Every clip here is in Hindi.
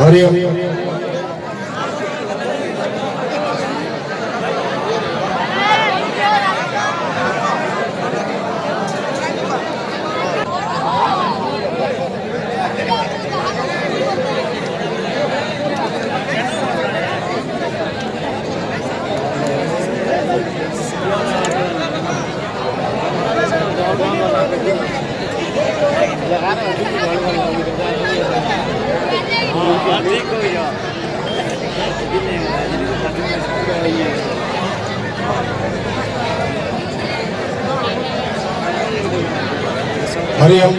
हरि ओम। हरि ओम।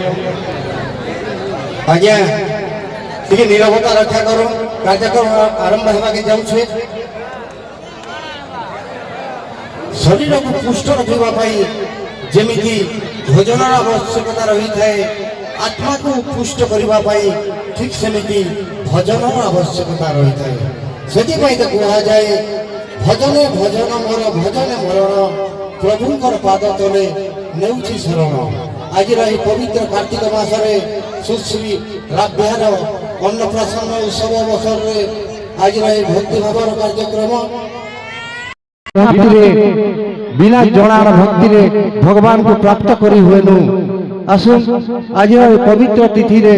आज्ञा टिके नीरवता रक्षा करो। कार्यक्रम आरंभ होगा जाऊे शरीर को पुष्ट रखा जमी भोजन आवश्यकता रही है, आत्मा को पुष्ट करने ठीक सेमती भजन आवश्यकता रही है। से कह जाए भजने भजन मोर भजने मरण प्रभुंर पाद तले नेउछि शरण। आज पवित्र कार्तिक मासरे सुश्री राब्यार अन्नप्राशन उत्सव अवसर में आज भक्ति भावर कार्यक्रम बिना जनार भक्ति भगवान को प्राप्त करी हुएनु। आसु आज पवित्र तिथि रे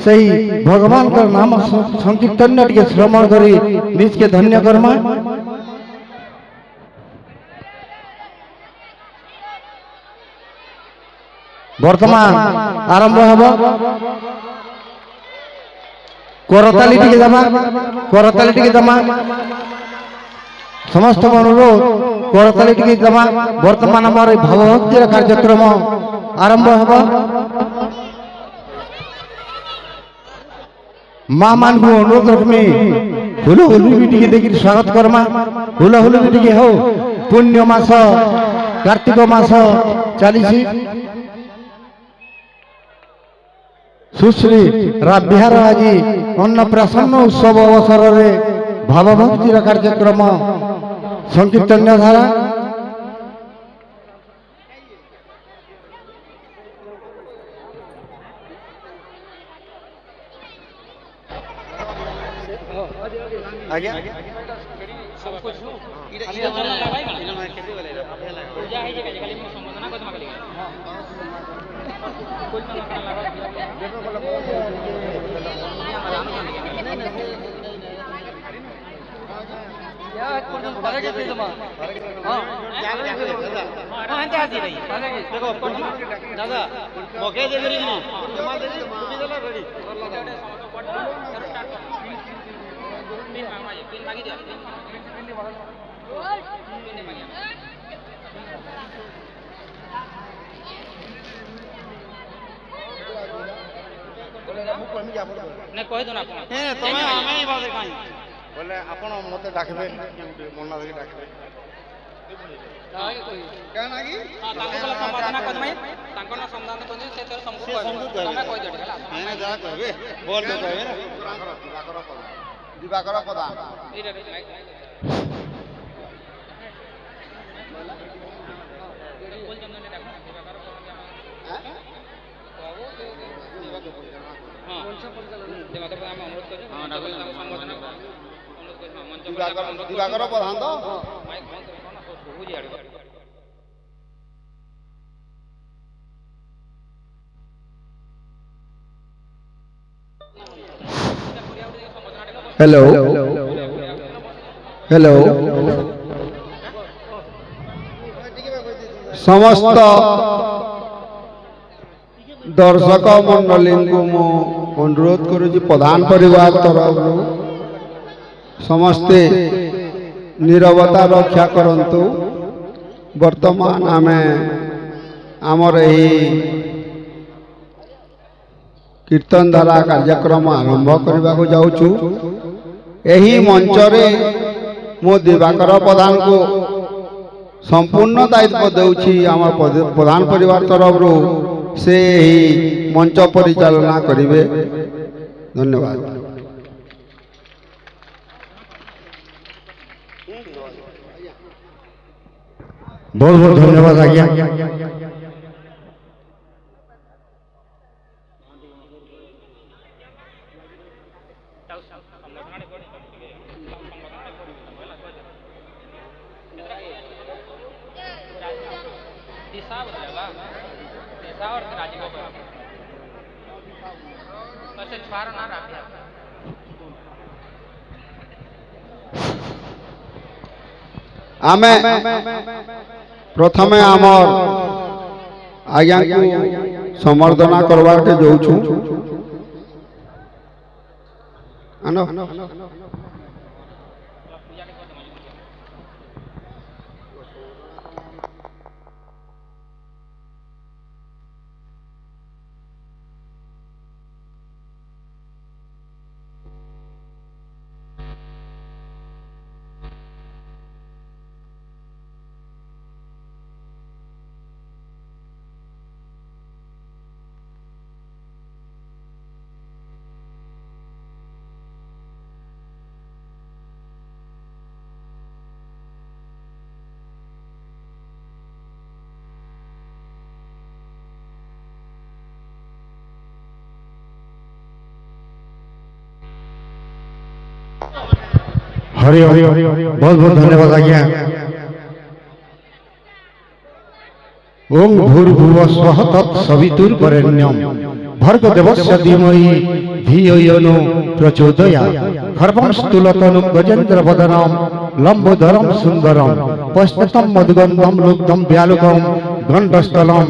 सही भगवान का नाम संकीर्तन टिके श्रवण करी निज के धन्य कर्मा। वर्तमान आरंभ हम करताली टिके दमा, करताली टिके दमा समस्त अनुरोध करताली टिके दमा। वर्तमान आम भावभक्तिर कार्यक्रम आरंभ हम। माँ मान को अनुरोध रखमी हुलहुली भी टिके देखी स्वागत करमा। हुलहुली भी टिके हो पुण्य मास कार्तिक मास चली सुश्री राब्यार आज अन्नप्राशन उत्सव अवसर में भावभक्तिर कार्यक्रम संकीर्तन धारा बोले आपण मते डाकबे मन्ना देके डाकबे क्या नागी ताको वाला संपादना करमई ताको ना संधान करजे से तोर समको तमे कहि देडला मैंने जा कहबे बोल दे कहबे दिवाकर पदा एटा बोल जमने डाको दिवाकर हां कौन सा परिचालन दिवाकर पदा हम अनुरोध करजे हां डाको संबोधन दिवाकर प्रधान तो हेलो हेलो समस्त दर्शक मंडली को मु अनुरोध करुची प्रधान परिवार तरफ समस्ते नीरवता रक्षा करंतु। वर्तमान आमे आमर कीर्तन धारा कार्यक्रम आरंभ करने को जाऊँ। यही मंच रे मो दिवाकर प्रधान को संपूर्ण दायित्व देउछि आम प्रधान परिवार तरफ से ही मंच परिचालना करिवे। धन्यवाद। बहुत बहुत धन्यवाद आज्ञा। आमे प्रथमे आमर आज्ञा को समर्दना करवार के जाऊँ हरि हरि बहुत बहुत धन्यवाद आज्ञा। ओम भूर्भुव स्वः तत्सवितुर्वरेण्यं भर्गो देवस्य धीमहि धियो यो न प्रचोदयात् खर्वं स्तुलतनुं गजेन्द्रवदनं लंबोदरं सुंदरं पश्यतं मधुगन्धं लुब्धं व्यालुकं गण्डस्थलं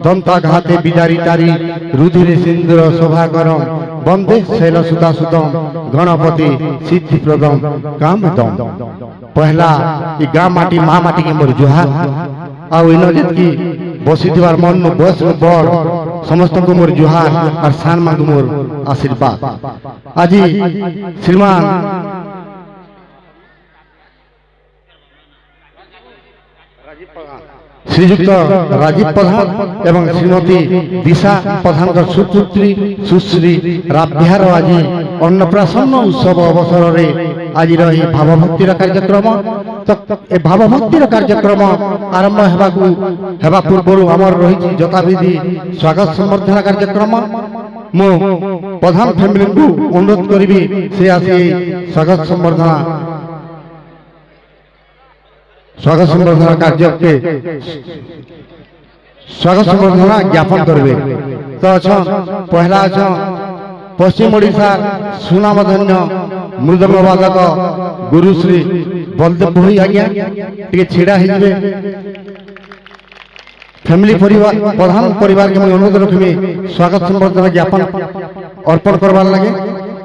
दन्ताघाते विदारितारि रुधिरे सिन्दूर शोभाकरं वंदे शैलसुतासुतम गणपति सिद्धिप्रदम कामदम। पहला ई गाँ माटी माँ माटी के मोर जुहार आउ इन जी बसी मन में बस में बड़ समस्त को मोर जुहार और सान मांग मोर आशीर्वाद। आज श्रीमान श्रीयुक्त राजीव प्रधान एवं श्रीमती दिशा प्रधान सुपुत्री सुश्री राभ्यार आज अन्नप्राशन उत्सव अवसर में आज भावभक्तिर कार्यक्रम तो ए भावभक्तिर कार्यक्रम आरंभ होगा पूर्व आमर रही जथाविधि स्वागत संबर्धना कार्यक्रम मो प्रधान फैमिली को अनुरोध करी से आसी स्वागत संबर्धना कार्य के स्वागत संबर्धना ज्ञापन करेंगे। तो अच्छा पहला अच्छा पश्चिम ओडिशा सुनामधन्य मृदंग वादक गुरुश्री बलदेव भोई आज्ञा टे छिड़ा होइबे फैमिली परिवार प्रधान परिवार के अनुरोध रखिबे स्वागत संबर्धना ज्ञापन अर्पण करवार लगे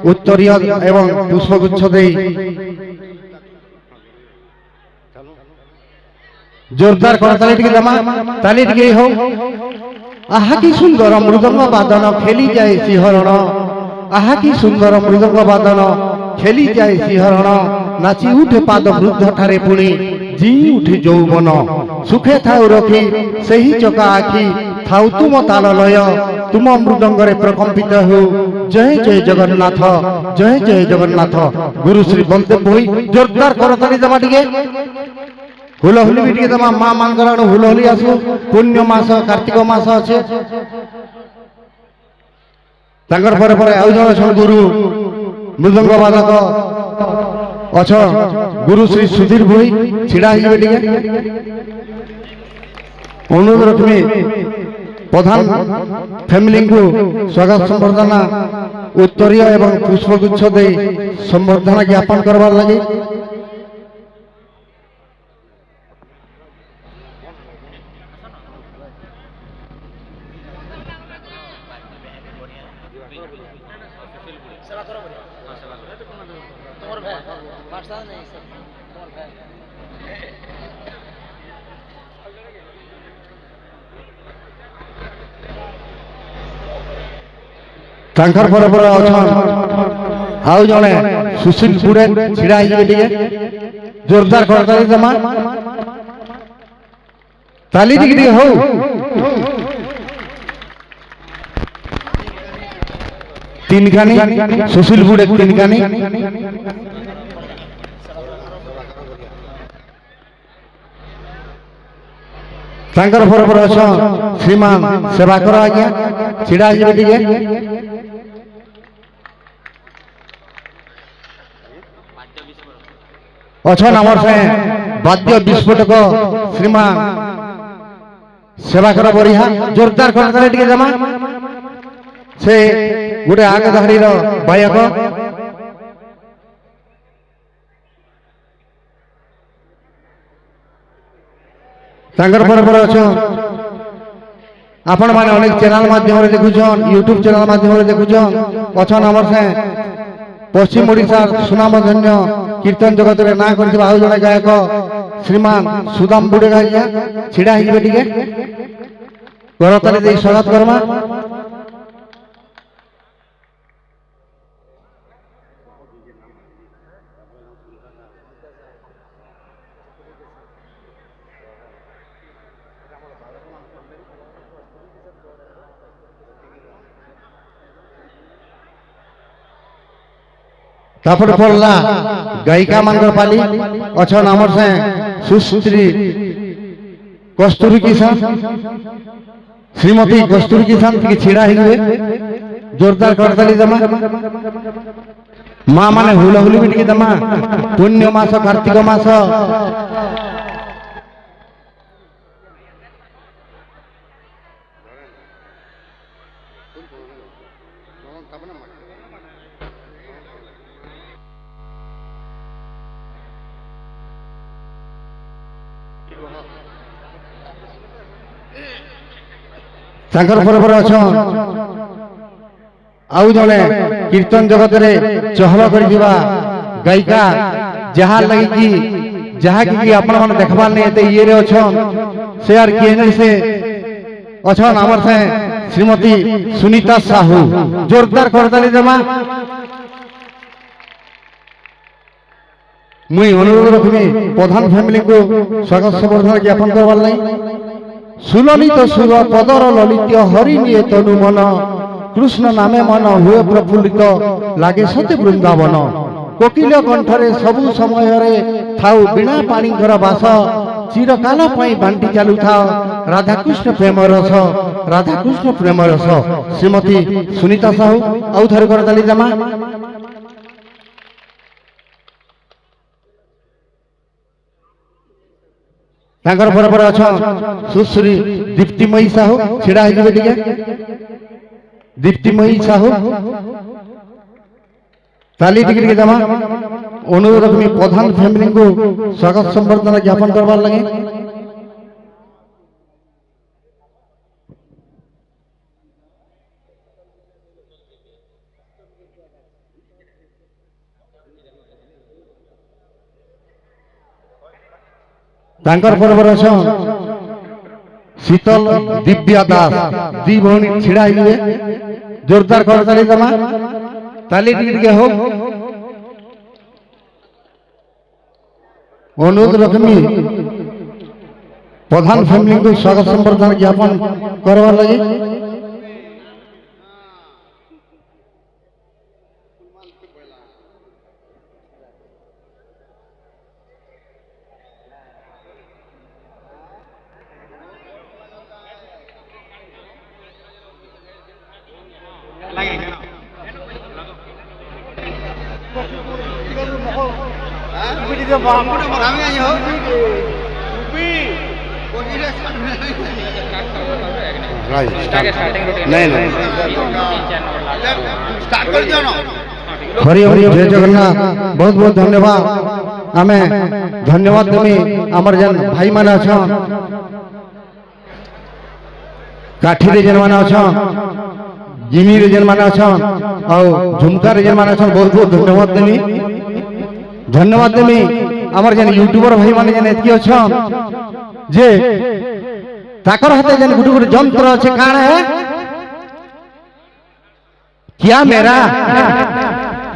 उत्तरीय एवं पुष्पगुच्छ दे जोरदार करताली टिके दमा ताली टिके हो। आहा की सुंदर मृदंग वादन खेली जाए सिंहरण आहा की सुंदर मृदंग वादन खेली जाए सिंहरण नाची उठे पाद वृद्ध ठारे पुणी जी उठे यौवन सुखे थाउ रखी सही चका आखि थाउ तुम ताल लय तुम मृदंगरे प्रकंपित हो जय जय जगन्नाथ जय जय जगन्नाथ। गुरु श्री बलदेव भोई जोरदार करताली दमा टिके हुलहुली भी टे माँ मानकर हुलहुली आसु पुण्य मास कार्तिक मास अच्छे आउ जन गुरु मृदंग वादक अच्छा गुरु श्री सुधीर भोई छिड़ा अनुरोध रखी प्रधान फैमिली को स्वागत संबर्धना उत्तरीय एवं पुष्पगुच्छ दे संबर्धना ज्ञापन करवार लगे। तांकर पर आउ जने सुशील पुरे छिड़ा जोरदार करताली दमा ताली टिके हो। तीन खानी सुशील पुरे तीन खानी तांकर पर अच्छा श्रीमान सेवाकर आज्ञा छिड़ा टिके अछन आमर से वाद्य विस्फोटक श्रीमान सेवाकर बरिहा जोरदार करताले टिके जमा से गोटे आग धाड़ीर गायक तांकर पर अच्छो आपण माने अनेक चैनल माध्यम देखुछन यूट्यूब चैनल माध्यम देखुछन अछन आमर से पश्चिम ओडिशा सुनामधन्य कीर्तन जगत रे ना करथिबा आउ जने गायक श्रीमान सुदाम बुडे गाइया छिडा हिबे टिके करताले दे स्वागत करमा तापर पड़ला गायिका मानकर पाली अच्छा नामर से सुश्री कस्तूरी किसान श्रीमती कस्तूरी किसान के छिड़ा हिए जोरदार करताली दमा माँ माने हुलाहुली भी दमा पुण्य मास कार्तिक मास तांकर पर अच्छा आउ जने कीर्तन जगत रे चहल करिबा गायिका जहा लगी कि जहा कि आपण मन देखबार नै एते ये रे अछन शेयर किए से अछन हमर से श्रीमती सुनीता साहू जोरदार करताली जमा मुई अनुरोध रखमी प्रधान फैमिली को स्वागत संबर्धना ज्ञापन करबार नै सुललित सुर पदर ललित्य हरि निये तनु मन कृष्ण नामे मन हुए प्रफुल्लित लागे सते वृंदावन कोकिल कंठरे सबु समय रे थाउ बिना पानी घर बास चिरकाल पई बांटी चालू था राधा कृष्ण प्रेम रस श्रीमती सुनीता साहू आउ थरे करताली जमा तांकर पर अच्छा सुश्री दीप्तिमयी साहू छिड़ा हिबे टिके दीप्तिमयी साहू ताली टिके जमा अनुरोध रखमी प्रधान फैमिली को स्वागत संबर्धना ज्ञापन करबार लगे तांकर पर अच्छा शीतल दिव्या दास दी भौणी छिड़ा हिए जोरदार करताली जमा ताली टिके हो अनुरोध रखमी प्रधान फैमिली को स्वागत संबर्धना ज्ञापन करवार लगे हरि हरि जय जगन्नाथ बहुत बहुत धन्यवाद आमे धन्यवाद देमी हमर जन भाई माने अछन काठी रे जन माने अछन जिमी रे जन माने अछन और झुमका रे जन माने अछन बहुत बहुत धन्यवाद देमी हमर जन यूट्यूबर भाई माने जन एतकी अछन जे ताकर हाथे जन गुडु गुडु जंत्र আছে काण है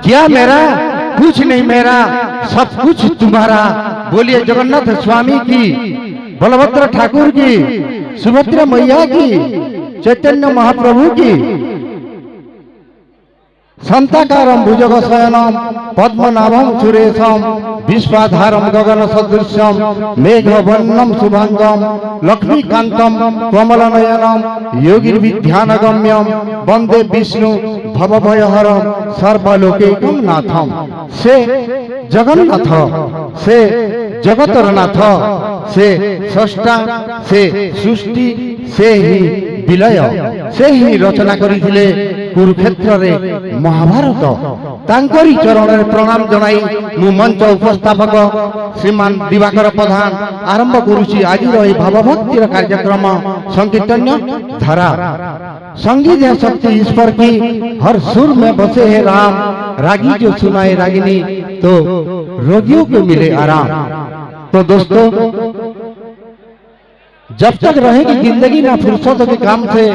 क्या मेरा कुछ नहीं मेरा सब कुछ तुम्हारा बोलिए जगन्नाथ स्वामी की बलभद्र ठाकुर की सुभद्रा मैया की चैतन्य महाप्रभु की संताकारम भुजगशयनम पद्मनाभम सुरेशम विश्वाधारम गगन सदृश्यम मेघवर्णम शुभांगम लक्ष्मीकांतम कमलनयनम योगिर्विध्यानगम्यम वंदे विष्णु भवभयहरम সর্বলোকৈকং নাথম। সে জগন্নাথ, সে জগতর নাথ, সে স্রষ্টা, সে সৃষ্টি, সে হি বিলয়, সে হি রচনা করিଥିଲେ কুরুক্ষেত্ରରେ মহাভারত। ତାଙ୍କରି ଚରଣରେ ପ୍ରଣାମ ଜଣାଇ ମୁଁ ମଞ୍ଚ ଉପସ୍ଥାପକ ଶ୍ରୀମାନ ଦିବାକର ପ୍ରଧାନ ଆରମ୍ଭ କରୁଛି ଆଜିର ଏହି ଭାବଭକ୍ତିର କାର୍ଯ୍ୟକ୍ରମ ସଂକୀର୍ତ୍ତନ୍ୟ ଧାରା। संगीत है शक्ति ईश्वर की, हर सुर में बसे है राम, रागी जो सुनाए रागिनी तो रोगियों को मिले आराम। तो दोस्तों, जब तक रहेगी जिंदगी ना फुर्सत के काम से,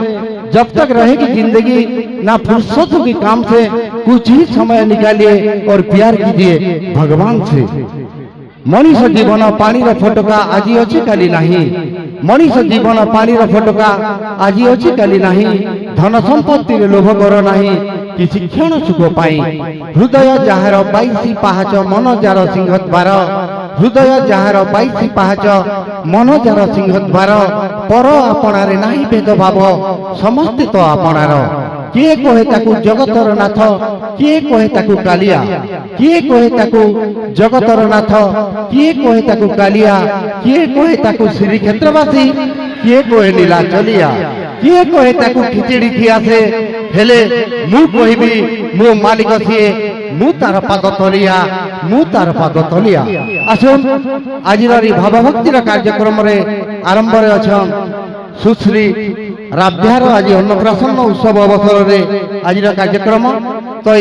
जब तक रहेगी जिंदगी ना फुर्सत के काम से, कुछ ही समय निकालिए और प्यार कीजिए भगवान से। मनीष जीवन पानी फटका आज अच्छी काली नहीं, मनीष जीवन पानी फटका आज अच्छी काली नहीं, धन संपत्ति लोभ कर नहीं किसी क्षण सुख पाई। हृदय जार 22 पाहाच मन जार सिंह द्वार, हृदय जार 22 पाहाच मन जार सिंह द्वार, पर आपणारे नहीं भेदभाव समस्ते तो आपणार। किए कहे ताकू जगतर नाथ, किए कहे ताकू कालिया, किए कहे ताकू जगतर नाथ, किए कहे ताकू कालिया, किए कहे ताकू श्रीक्षेत्रवासी, किए कहे नीलाचलिया, किए कहे ताकू खिचड़ी खिया से हेले मु कहबी मो मालिक सीए, मु तार पाद तलिया, मु तार पाद तलिया। आसुन आजिर भावभक्तिर कार्यक्रम रे आरंभ रे अछन सुश्री राध्यार आज अन्नप्राशन उत्सव अवसर में आज कार्यक्रम। तो